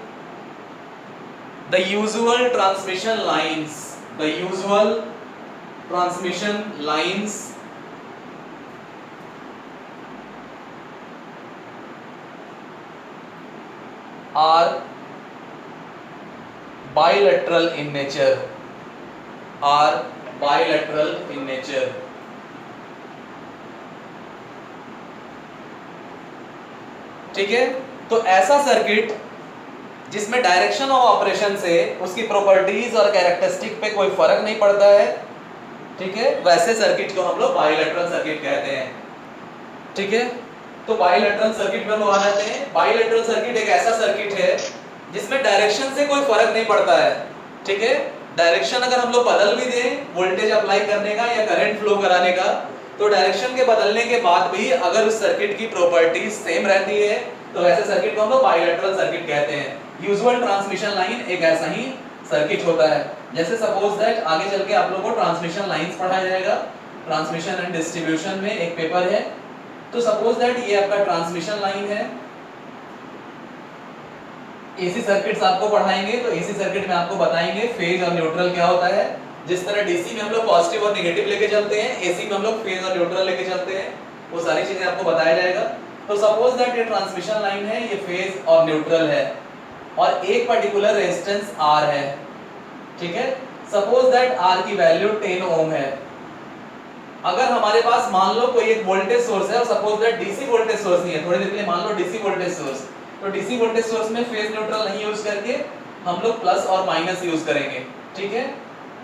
the usual transmission lines, the usual transmission lines are bilateral in nature, are bilateral in nature, ठीक है। तो ऐसा सर्किट जिसमें डायरेक्शन ऑफ ऑपरेशन से उसकी प्रॉपर्टीज और कैरेक्टरिस्टिक पे कोई फर्क नहीं पड़ता है, ठीक है, वैसे सर्किट को हम लोग बाइलेटरल सर्किट कहते हैं, ठीक है। तो बाइलेटरल सर्किट में हम लोग आ जाते हैं। बाइलेटरल सर्किट एक ऐसा सर्किट है जिसमें डायरेक्शन से कोई फर्क नहीं पड़ता है, ठीक है। डायरेक्शन अगर हम लोग बदल भी दें वोल्टेज अप्लाई करने का या करंट फ्लो कराने का, तो डायरेक्शन के बदलने के बाद भी अगर उस सर्किट की प्रॉपर्टीज सेम रहती है तो ऐसे सर्किट को हम लोग बाइलेटरल सर्किट कहते हैं। यूजुअल ट्रांसमिशन लाइन एक ऐसा ही सर्किट होता है। जैसे सपोज दैट आगे चल के आप लोगों को ट्रांसमिशन लाइंस पढ़ाया जाएगा, ट्रांसमिशन एंड डिस्ट्रीब्यूशन में एक पेपर है। तो सपोज दैट ये आपका ट्रांसमिशन लाइन है, एसी सर्किट्स आपको पढ़ाएंगे तो एसी सर्किट में आपको बताएंगे फेज और न्यूट्रल क्या होता है। जिस तरह डीसी में हम लोग पॉजिटिव और नेगेटिव लेके चलते हैं, एसी में हम लोग फेज और न्यूट्रल लेके चलते हैं, वो सारी चीजें आपको बताया जाएगा। तो सपोज दैट ये ट्रांसमिशन लाइन है, ये फेज और न्यूट्रल है और एक पर्टिकुलर रेजिस्टेंस R है, ठीक है। सपोज दैट R की वैल्यू 10 ओम है। अगर हमारे पास मान लो कोई एक वोल्टेज सोर्स है और suppose that DC voltage source नहीं है, थोड़ी देर के लिए मान लो डीसी वोल्टेज सोर्स, तो डीसी वोल्टेज सोर्स में फेज न्यूट्रल नहीं यूज करके हम लोग प्लस और माइनस यूज करेंगे, ठीक है।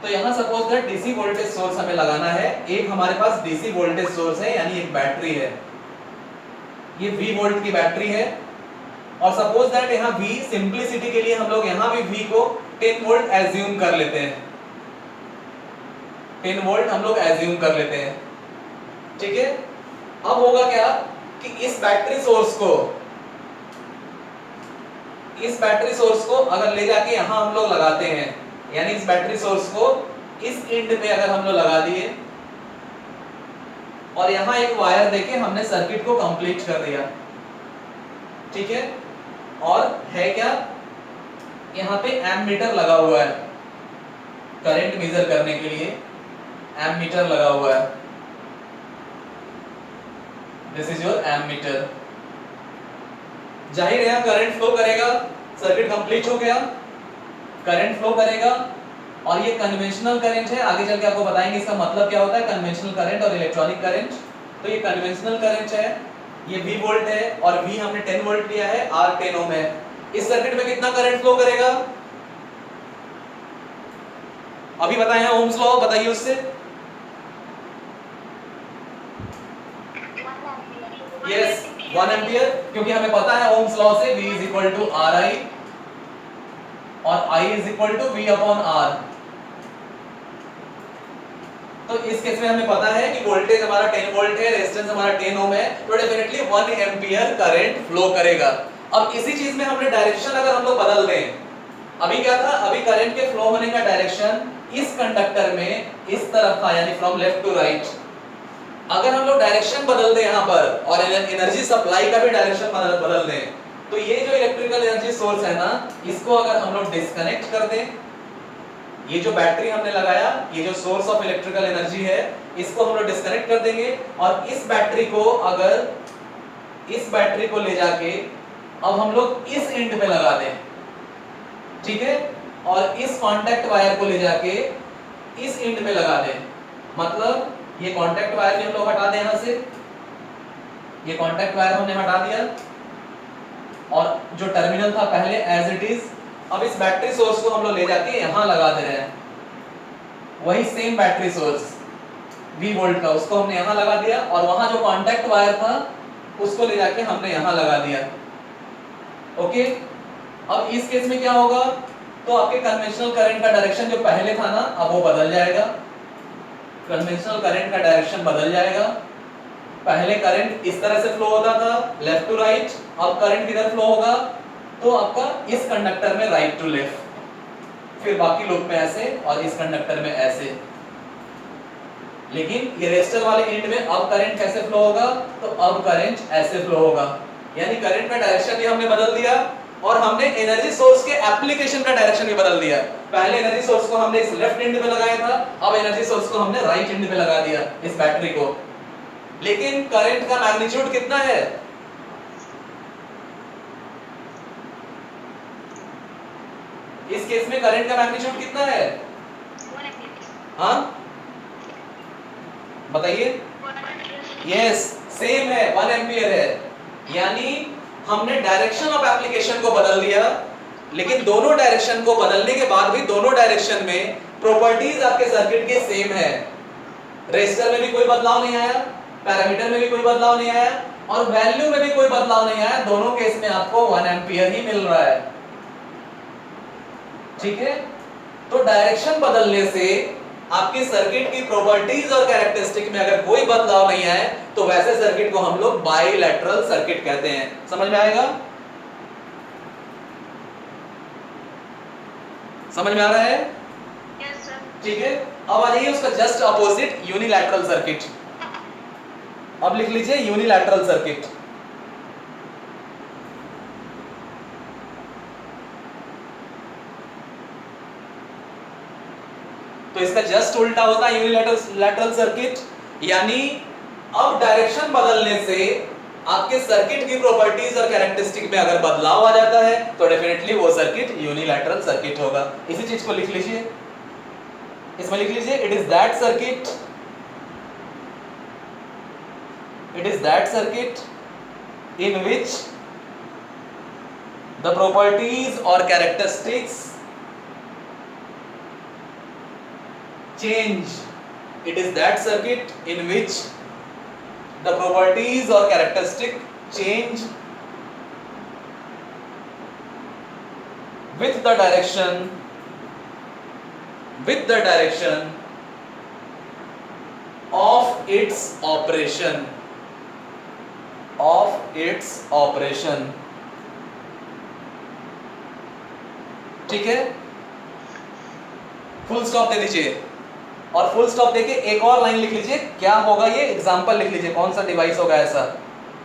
तो यहाँ suppose that DC voltage source हमें लगाना है। एक हमारे पास डीसी वोल्टेज सोर्स है यानी एक बैटरी है, ये V वोल्ट की बैटरी है। और सपोज दैट यहाँ V सिंपलिसिटी के लिए हम लोग यहाँ भी V को 10 वोल्ट एज्यूम कर लेते हैं, 10 वोल्ट हम लोग एज्यूम कर लेते हैं, ठीक है। अब होगा क्या कि इस बैटरी सोर्स को इस बैटरी सोर्स को अगर ले जाके यहां हम लोग लगाते हैं, यानी इस बैटरी सोर्स को इस एंड पे अगर हम लोग लगा दिए और यहां एक वायर देके हमने सर्किट को कंप्लीट कर दिया, ठीक है। और है क्या, यहां पे एमीटर लगा हुआ है करंट मेजर करने के लिए, एमीटर लगा हुआ है, दिस इज योर एमीटर। जाहिर है करंट फ्लो करेगा, सर्किट कंप्लीट हो गया, करंट फ्लो करेगा और ये कन्वेंशनल करंट है। आगे चल के आपको बताएंगे इसका मतलब क्या होता है कन्वेंशनल करंट और इलेक्ट्रॉनिक करंट। तो ये कन्वेंशनल करंट है, ये V वोल्ट है और V हमने 10 वोल्ट लिया है, R 10 ओम है। इस सर्किट में कितना करंट फ्लो करेगा, अभी बताए हैं ओम्स लॉ, बताइए उससे। यस 1 एम्पियर, क्योंकि हमें पता है ओम्स लॉ से V is equal to RI और I is equal to V upon R। तो इस केस में हमें पता है कि वोल्टेज हमारा 10 वोल्ट है, रेजिस्टेंस हमारा 10 ओम है, तो डेफिनेटली 1 एम्पियर करंट फ्लो करेगा। अब इसी चीज में हमने डायरेक्शन अगर हम लोग बदल दें, अभी क्या था, अभी करंट के फ्लो होने का डायरेक्शन इस कंडक्टर में इस तरफ था, यानी फ्रॉम लेफ्ट टू राइट। अगर हम लोग डायरेक्शन बदल दें यहां पर और एनर्जी सप्लाई का भी डायरेक्शन बदल दें, तो ये जो इलेक्ट्रिकल एनर्जी सोर्स है ना, इसको अगर हम लोग डिस्कनेक्ट कर दें, ये जो बैटरी हमने लगाया, ये जो सोर्स ऑफ इलेक्ट्रिकल एनर्जी है, इसको हम लोग डिस्कनेक्ट कर देंगे और इस बैटरी को अगर इस बैटरी को ले जाके अब हम लोग इस एंड पे लगा दें, ठीक है, और इस कांटेक्ट वायर को ले जाके इस एंड पे लगा दें, मतलब ये कांटेक्ट वायर भी हम लोग हटा दें यहां से, ये कांटेक्ट वायर हमने हटा दिया और जो टर्मिनल था पहले एज इट इज, अब इस बैटरी सोर्स को हम लोग ले जाके यहां लगा दे रहे हैं, वही same battery source V volt का, उसको हमने यहां लगा दिया और वहां जो कांटेक्ट वायर था उसको ले जाके हमने यहां लगा दिया। ओके, अब इस केस में क्या होगा, तो आपके कन्वेंशनल करंट का डायरेक्शन जो पहले था ना, अब वो बदल जाएगा, कन्वेंशनल करंट का डायरेक्शन बदल जाएगा। पहले करंट इस तरह से फ्लो होता था लेफ्ट टू राइट, अब करंट किधर फ्लो होगा, तो आपका इस कंडक्टर में राइट टू लेफ्ट, फिर बाकी लूप में ऐसे और इस कंडक्टर में ऐसे। लेकिन ये रेजिस्टर वाले एंड में अब करंट कैसे फ्लो होगा, तो अब करंट ऐसे फ्लो होगा, यानी करंट का डायरेक्शन भी हमने बदल दिया और हमने एनर्जी सोर्स के एप्लीकेशन का डायरेक्शन भी बदल दिया। पहले एनर्जी सोर्स को हमने इस लेफ्ट एंड पे लगाया था, अब एनर्जी सोर्स को हमने राइट एंड पे लगा दिया, इस बैटरी को। लेकिन करंट का मैग्नीट्यूड कितना है, इस केस में करंट का मैग्नीट्यूड कितना है, हाँ बताइए। यस सेम है, 1 एम्पियर है, यानी हमने डायरेक्शन ऑफ एप्लीकेशन को बदल दिया, लेकिन दोनों डायरेक्शन को बदलने के बाद भी दोनों डायरेक्शन में प्रॉपर्टीज आपके सर्किट के सेम है। रेजिस्टर में भी कोई बदलाव नहीं आया, पैरामीटर में भी कोई बदलाव नहीं आया और वैल्यू में भी कोई बदलाव नहीं आया, दोनों केस में आपको 1 एम्पियर ही मिल रहा है, ठीक है। तो डायरेक्शन बदलने से आपकी सर्किट की प्रॉपर्टीज और कैरेक्टरिस्टिक में अगर कोई बदलाव नहीं आए, तो वैसे सर्किट को हम लोग बाइलैटरल सर्किट कहते हैं। समझ में आएगा, समझ में आ रहा है, यस सर। ठीक है। अब आ जाइए उसका जस्ट अपोजिट यूनिलैटरल सर्किट। अब लिख लीजिए यूनिलैटरल सर्किट। तो इसका जस्ट उल्टा होता है यूनिलैटरल सर्किट, यानी अब डायरेक्शन बदलने से आपके सर्किट की प्रॉपर्टीज और कैरेक्टरिस्टिक में अगर बदलाव आ जाता है, तो डेफिनेटली वो सर्किट यूनिलैटरल सर्किट होगा। इसी चीज को लिख लीजिए, इसमें लिख लीजिए it is that circuit in which the properties or characteristics change. It is that circuit in which the properties or characteristic change with the direction of its operation. ठीक है, फुल स्टॉप दे दीजिए और फुल स्टॉप देके एक और line लिख लीजिए, क्या होगा ये एग्जांपल लिख लीजिए, कौन सा डिवाइस होगा ऐसा,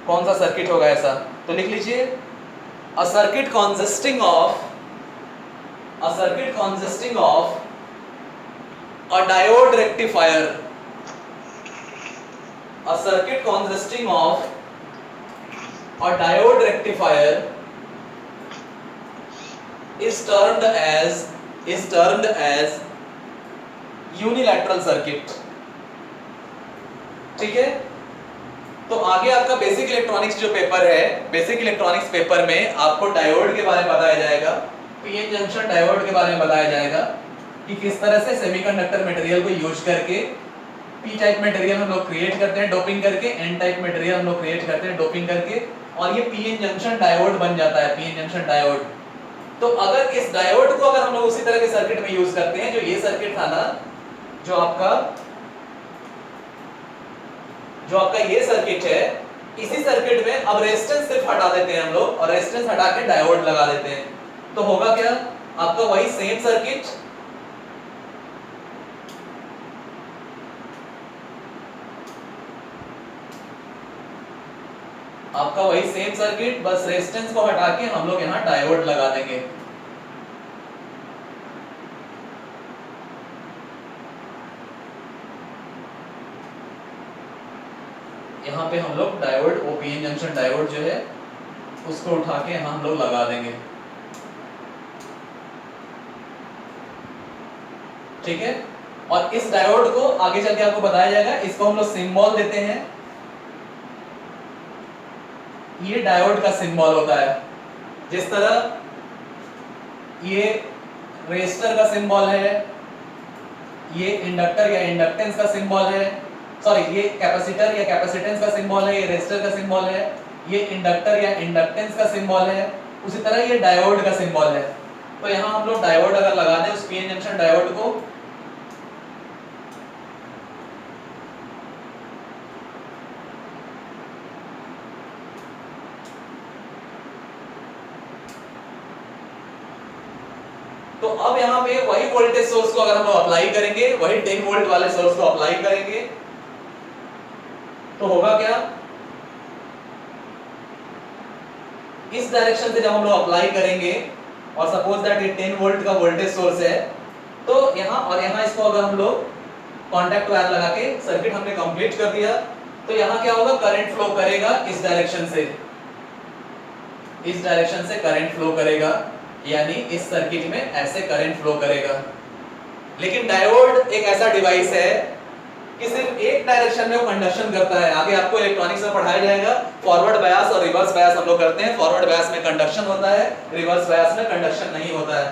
कौन सा सर्किट होगा ऐसा। तो लिख लीजिए a circuit consisting of a diode rectifier, a circuit consisting of a diode rectifier is termed as unilateral circuit। ठीक है, तो आगे आपका बेसिक इलेक्ट्रॉनिक्स जो पेपर है, बेसिक इलेक्ट्रॉनिक्स पेपर में आपको डायोड के बारे में बताया जाएगा, पीएन जंक्शन डायोड के बारे में बताया जाएगा कि किस तरह से सेमीकंडक्टर मटेरियल को यूज करके पी टाइप मटेरियल हम लोग क्रिएट करते हैं डोपिंग करके, एन टाइप मटेरियल हम लोग क्रिएट करते हैं डोपिंग करके, और ये पीएन जंक्शन डायोड बन जाता है, पीएन जंक्शन डायोड। तो अगर इस डायोड को अगर हम लोग उसी तरह के सर्किट में यूज करते हैं, जो ये सर्किट था ना, जो आपका ये सर्किट है, इसी सर्किट में अब रेजिस्टेंस सिर्फ हटा देते हैं हम लोग और रेजिस्टेंस हटा के डायोड लगा देते हैं, तो होगा क्या, आपका वही सेम सर्किट, आपका वही सेम सर्किट, बस रेजिस्टेंस को हटा के हम लोग यहां डायोड लगा देंगे। यहाँ पे हम लोग डायोड, ओपीएन जंक्शन डायोड जो है उसको उठा के यहाँ हम लोग लगा देंगे। ठीक है, और इस डायोड को आगे चल के आपको बताया जाएगा, इसको हम लोग सिंबल देते हैं, ये डायोड का सिंबल होता है। जिस तरह ये रेजिस्टर का सिंबल है, ये इंडक्टर या इंडक्टेंस का सिंबल है, सॉरी ये कैपेसिटर या कैपेसिटेंस का सिंबल है, ये रेजिस्टर का सिंबल है, ये इंडक्टर या इंडक्टेंस का सिंबल है, उसी तरह ये डायोड का सिंबल है। तो यहाँ हम लोग डायोड अगर लगा दें उस पीएन जंक्शन डायोड को, तो अब यहाँ पे वही वोल्टेज सोर्स को अगर हम लोग अप्लाई करेंगे, वही 10 वोल्ट वाले सोर्स को अप्लाई करेंगे, तो होगा क्या, इस डायरेक्शन से जब हम लोग अप्लाई करेंगे और सपोज दैट ये 10 वोल्ट का वोल्टेज सोर्स है, तो यहाँ और यहाँ इसको अगर हम लोग कॉन्टैक्ट वायर लगा के सर्किट हमने कंप्लीट कर दिया, तो यहाँ क्या होगा, करंट फ्लो करेगा इस डायरेक्शन से, इस डायरेक्शन से करंट फ्लो करेगा, यानी इस सर्किट में ऐसे करंट फ्लो करेगा। लेकिन डायोड एक ऐसा डिवाइस है कि सिर्फ एक डायरेक्शन में वो कंडक्शन करता है। आगे आपको इलेक्ट्रॉनिक्स में पढ़ाया जाएगा, फॉरवर्ड बायस और रिवर्स बायस हम लोग करते हैं। फॉरवर्ड बायस में कंडक्शन होता है, रिवर्स बायस में कंडक्शन नहीं होता है।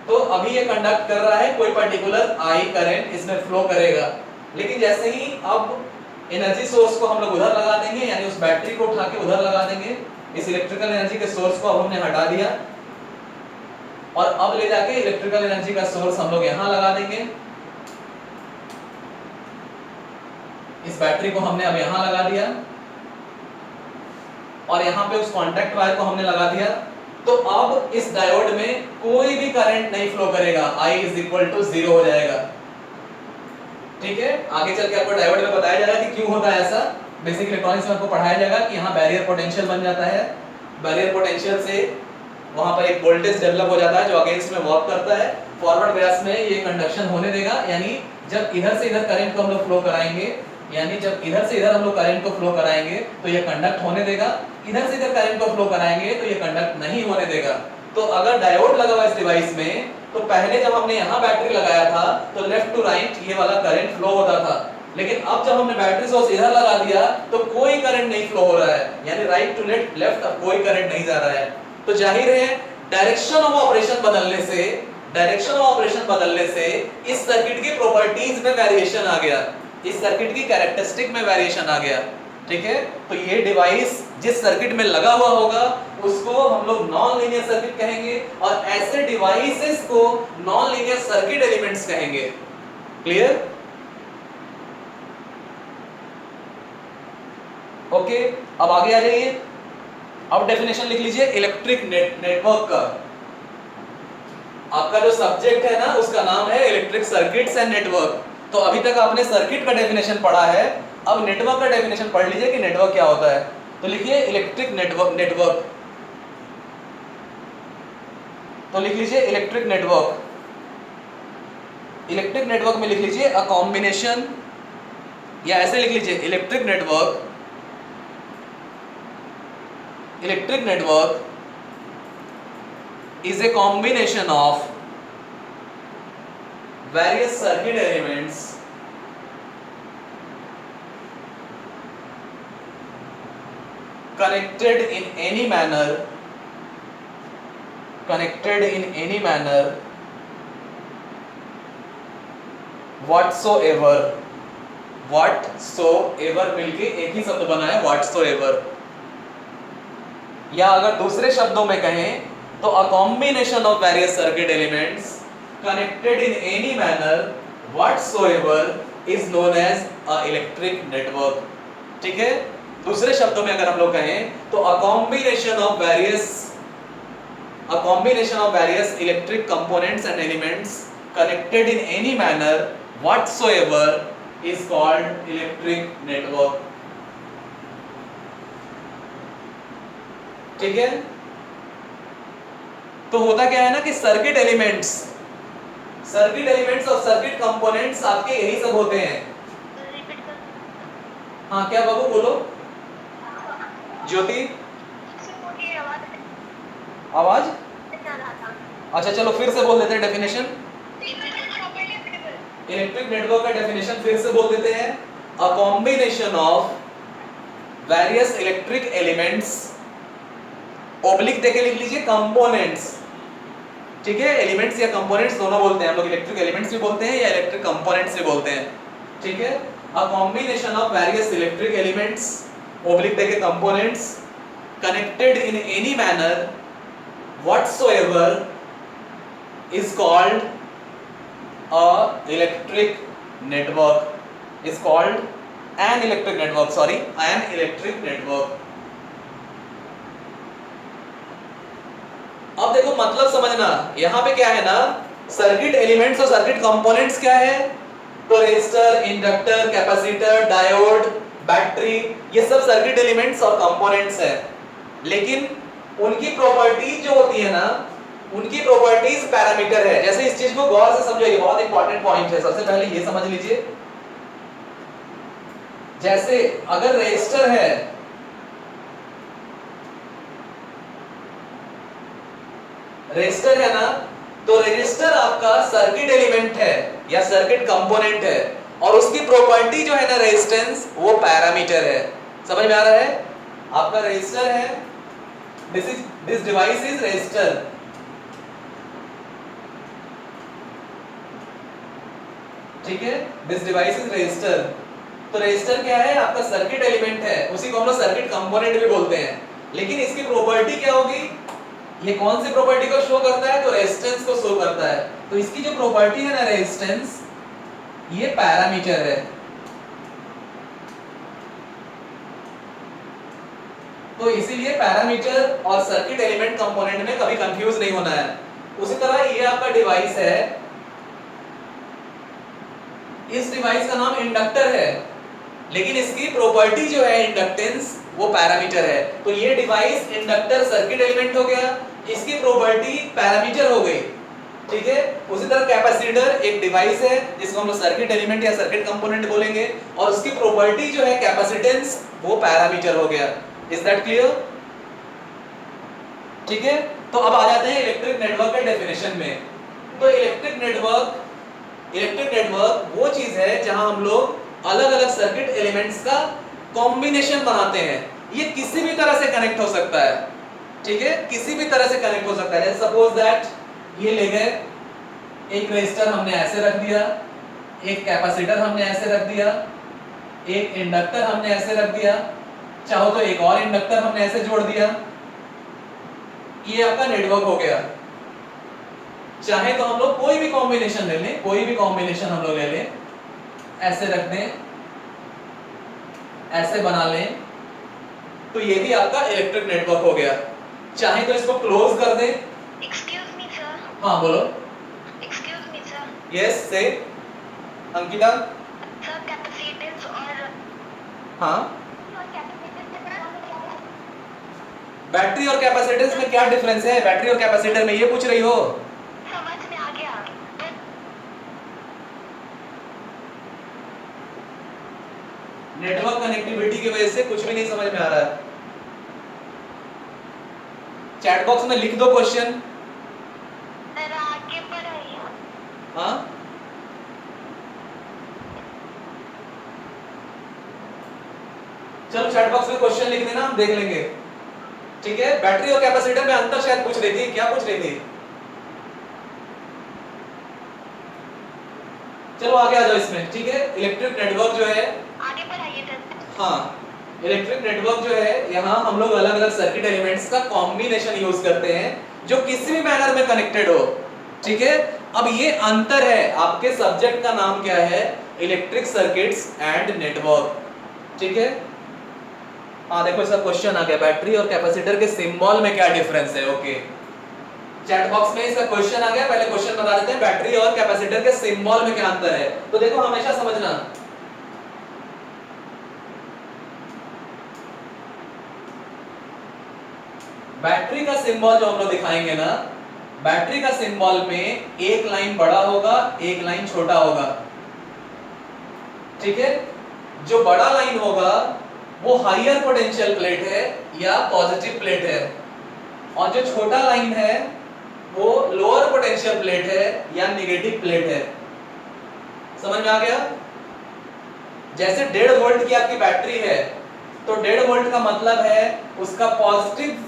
तो अभी ये कंडक्ट कर रहा है, कोई पर्टिकुलर आई करंट इसमें फ्लो करेगा, लेकिन जैसे ही अब एनर्जी सोर्स को हम लोग उधर लगा देंगे, यानी उस बैटरी को उठा के उधर लगा देंगे, इस इलेक्ट्रिकल एनर्जी के सोर्स को अब हमने हटा दिया और अब ले जाके इलेक्ट्रिकल एनर्जी का सोर्स हम लोग यहां लगा देंगे, इस बैटरी को हमने अब यहां लगा दिया और यहां पे उस कांटेक्ट वायर को हमने लगा दिया। तो अब इस डायोड में कोई भी करंट नहीं फ्लो करेगा, I = 0 हो जाएगा। ठीक है, आगे चल के आपको डायोड में बताया जाएगा कि क्यों होता है ऐसा। बेसिक इलेक्ट्रॉनिक्स में आपको पढ़ाया जाएगा कि यहाँ बैरियर पोटेंशियल बन जाता है, बैरियर पोटेंशियल से वहां पर एक वोल्टेज डेवलप हो जाता है जो अगेंस्ट में वर्क करता है। फॉरवर्ड बायस में ये कंडक्शन होने देगा, यानी जब इधर से इधर करंट को हम लोग फ्लो कराएंगे, यानी जब इधर से इधर हम लोग करंट को फ्लो कराएंगे तो ये कंडक्ट होने देगा, इधर से इधर करंट को फ्लो कराएंगे तो ये कंडक्ट नहीं होने देगा। तो अगर डायोड लगा हुआ इस डिवाइस में, तो पहले जब हमने यहाँ बैटरी लगाया था तो लेफ्ट टू राइट ये वाला करंट फ्लो होता था, लेकिन अब जब हमने बैटरी सोर्स इधर लगा दिया तो कोई करंट नहीं फ्लो हो रहा है, यानी राइट टू लेफ्ट अब कोई करंट नहीं जा रहा है। तो जाहिर है डायरेक्शन ऑफ ऑपरेशन बदलने से, डायरेक्शन ऑफ ऑपरेशन बदलने से इस सर्किट की प्रॉपर्टीज में वेरिएशन आ गया, इस सर्किट की कैरेक्टरिस्टिक में वेरिएशन आ गया। ठीक है, तो ये डिवाइस जिस सर्किट में लगा हुआ होगा उसको हम लोग नॉन लीनियर सर्किट कहेंगे और ऐसे डिवाइसेस को नॉन लीनियर सर्किट एलिमेंट्स कहेंगे। क्लियर? ओके, अब आगे आ जाइए। अब डेफिनेशन लिख लीजिए इलेक्ट्रिक नेटवर्क का। आपका जो सब्जेक्ट है ना उसका नाम है इलेक्ट्रिक सर्किट्स एंड नेटवर्क। तो अभी तक आपने सर्किट का डेफिनेशन पढ़ा है, अब नेटवर्क का डेफिनेशन पढ़ लीजिए कि नेटवर्क क्या होता है। तो लिखिए इलेक्ट्रिक नेटवर्क, तो लिख लीजिए इलेक्ट्रिक नेटवर्क। इलेक्ट्रिक नेटवर्क में लिख लीजिए अ कॉम्बिनेशन, या ऐसे लिख लीजिए electric network is a combination of various circuit elements connected in any manner whatsoever मिलके एक ही शब्द बना है whatsoever। या अगर दूसरे शब्दों में कहें तो a combination of various circuit elements connected in any manner whatsoever is known as a electric network। ठीक है, दूसरे शब्दों में अगर हम लोग कहें तो a combination of various electric components and elements connected in any manner whatsoever is called electric network। ठीक है, तो होता क्या है ना कि सर्किट एलिमेंट्स और सर्किट कंपोनेंट्स आपके यही सब होते हैं। रिपीट कर। हाँ क्या बाबू बोलो, ज्योति आवाज। अच्छा चलो फिर से बोल देते हैं डेफिनेशन। इलेक्ट्रिक नेटवर्क का डेफिनेशन फिर से बोल देते हैं, अ combination of various electric elements, oblique देके लिख लीजिए कंपोनेंट्स। ठीक है, एलिमेंट्स या कंपोनेंट्स दोनों बोलते हैं हम लोग, इलेक्ट्रिक एलिमेंट्स भी बोलते हैं या इलेक्ट्रिक कंपोनेंट्स भी बोलते हैं। ठीक है, a combination of various electric elements, oblique देके components, connected in any manner whatsoever is called a electric network, is called an electric network, sorry, an electric network। अब देखो मतलब समझना, यहां पे क्या है ना, सर्किट एलिमेंट्स और सर्किट कंपोनेंट्स क्या है, तो resistor, inductor, capacitor, diode, battery, ये सब सर्किट एलिमेंट्स और कंपोनेंट्स है। लेकिन उनकी प्रॉपर्टीज जो होती है ना, उनकी प्रॉपर्टीज पैरामीटर है। जैसे इस चीज को गौर से समझिए, बहुत इंपॉर्टेंट पॉइंट है। सबसे पहले ये समझ लीजिए, जैसे अगर रेजिस्टर है, रेजिस्टर है ना, तो रेजिस्टर आपका सर्किट एलिमेंट है या सर्किट कंपोनेंट है, और उसकी प्रॉपर्टी जो है ना रेजिस्टेंस, वो पैरामीटर है। समझ में आ रहा है? आपका रेजिस्टर है, दिस डिवाइस इज रेजिस्टर। ठीक है, दिस डिवाइस इज रेजिस्टर। तो रेजिस्टर क्या है? आपका सर्किट एलिमेंट है, उसी को हम लोग सर्किट कंपोनेंट भी बोलते हैं। लेकिन इसकी प्रॉपर्टी क्या होगी? ये कौन सी प्रॉपर्टी को शो करता है? तो रेजिस्टेंस को शो करता है। तो इसकी जो प्रॉपर्टी है ना रेजिस्टेंस, ये पैरामीटर है। तो इसीलिए पैरामीटर और सर्किट एलिमेंट कंपोनेंट में कभी कंफ्यूज नहीं होना है। उसी तरह ये आपका डिवाइस है, इस डिवाइस का नाम इंडक्टर है, लेकिन इसकी प्रॉपर्टी जो है इंडक्टेंस, वो पैरामीटर है। तो ये डिवाइस इंडक्टर सर्किट एलिमेंट हो गया, इसकी प्रॉपर्टी पैरामीटर हो गई। ठीक है, उसी तरह कैपेसिटर एक डिवाइस है जिसको हम लोग सर्किट एलिमेंट या सर्किट कंपोनेंट बोलेंगे, और उसकी प्रॉपर्टी जो है कैपेसिटेंस, वो पैरामीटर हो गया। Is that clear? ठीक है, तो अब आ जाते हैं इलेक्ट्रिक नेटवर्क के डेफिनेशन में। तो इलेक्ट्रिक नेटवर्क वो चीज है जहां हम लोग अलग अलग सर्किट एलिमेंट्स का कॉम्बिनेशन बनाते हैं। ये किसी भी तरह से कनेक्ट हो सकता है। ठीक है, किसी भी तरह से कनेक्ट हो सकता है। जैसे सपोज दैट ये ले गए, एक रेजिस्टर हमने ऐसे रख दिया, एक कैपेसिटर हमने ऐसे रख दिया, एक इंडक्टर हमने ऐसे रख दिया, चाहो तो एक और इंडक्टर हमने ऐसे जोड़ दिया। ये आपका नेटवर्क हो गया। चाहे तो हम लोग कोई भी कॉम्बिनेशन ले लें, कोई भी कॉम्बिनेशन हम लोग ले लें, ऐसे रख दें, ऐसे बना लें, तो ये भी आपका इलेक्ट्रिक नेटवर्क हो गया। चाहे तो इसको क्लोज कर दें। Excuse me sir. हाँ बोलो। यस से अंकिता। सर कैपेसिटेंस और हाँ, कैपेसिटेंस में बैटरी और कैपेसिटेंस में क्या डिफरेंस है? बैटरी और कैपेसिटर में ये पूछ रही हो? समझ में आ गया। नेटवर्क कनेक्टिविटी की वजह से कुछ भी नहीं समझ में आ रहा है। चैट बॉक्स में लिख दो क्वेश्चन। सर आगे बढ़ाइए। हाँ, चलो चैट बॉक्स में क्वेश्चन लिख देना, हम देख लेंगे। ठीक है, बैटरी और कैपेसिटर में अंतर शायद पूछ रही थी। क्या पूछ रही थी? चलो आगे आ जाओ इसमें। ठीक है, इलेक्ट्रिक नेटवर्क जो है, आगे बढ़ाइए सर। हाँ, इलेक्ट्रिक नेटवर्क जो है, यहाँ हम लोग अलग अलग सर्किट एलिमेंट्स का कॉम्बिनेशन यूज करते हैं जो किसी भी मैनर में कनेक्टेड हो। ठीक है, अब ये अंतर है। आपके सब्जेक्ट का नाम क्या है? Electric circuits and network. ठीक है, हाँ देखो इसका क्वेश्चन आ गया, बैटरी और कैपेसिटर के सिंबल में क्या डिफरेंस है। ओके, चैट बॉक्स में इसका क्वेश्चन आ गया। पहले क्वेश्चन बता देते हैं, बैटरी और कैपेसिटर के सिंबल में क्या अंतर है। तो देखो हमेशा समझना, बैटरी का सिंबल जो हम लोग दिखाएंगे ना, बैटरी का सिंबल में एक लाइन बड़ा होगा, एक लाइन छोटा होगा। ठीक है, जो बड़ा लाइन होगा वो हायर पोटेंशियल प्लेट है या पॉजिटिव प्लेट है, और जो छोटा लाइन है वो लोअर पोटेंशियल प्लेट है या नेगेटिव प्लेट है। समझ में आ गया? जैसे 1.5 वोल्ट की आपकी बैटरी है, तो 1.5 वोल्ट का मतलब है उसका पॉजिटिव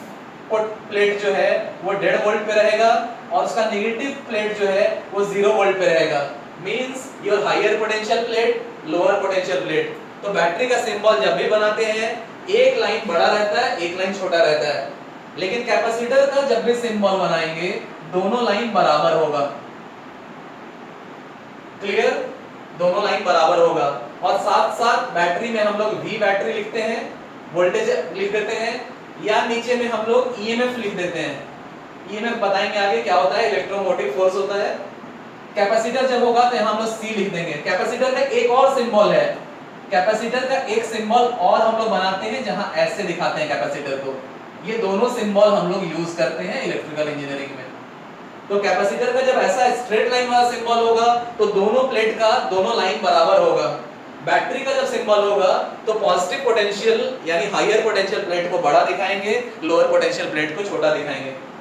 प्लेट जो है वो 1.5 वोल्ट पे रहेगा, और उसका नेगेटिव प्लेट जो है वो 0 वोल्ट पे रहेगा। Means your higher potential plate, lower potential plate. तो बैटरी का सिंबल जब भी बनाते हैं, एक लाइन बड़ा रहता है, एक लाइन छोटा रहता है। लेकिन कैपेसिटर का जब भी सिंबल बनाएंगे, दोनों लाइन बराबर होगा। क्लियर? दोनों लाइन बराबर होगा। और साथ साथ बैटरी में हम लोग वी बैटरी लिखते हैं, वोल्टेज लिख देते हैं, या नीचे में हम लोग ईएमएफ लिख देते हैं। ईएमएफ बताएंगे आगे क्या होता है, इलेक्ट्रोमोटिव फोर्स होता है। कैपेसिटर जब होगा तो यहां हम लोग सी लिख देंगे। कैपेसिटर का एक और सिंबल है, कैपेसिटर का एक सिंबल और हम लोग बनाते हैं जहां ऐसे दिखाते हैं कैपेसिटर को। ये दोनों सिंबल हम लोग यूज करते हैं इलेक्ट्रिकल इंजीनियरिंग में। तो कैपेसिटर का जब ऐसा स्ट्रेट लाइन वाला सिंबल होगा तो दोनों प्लेट का दोनों लाइन बराबर होगा। बैटरी का जब सिंबल होगा तो पॉजिटिव पोटेंशियल यानी हायर पोटेंशियल प्लेट को बड़ा दिखाएंगे, लोअर पोटेंशियल प्लेट को छोटा दिखाएंगे।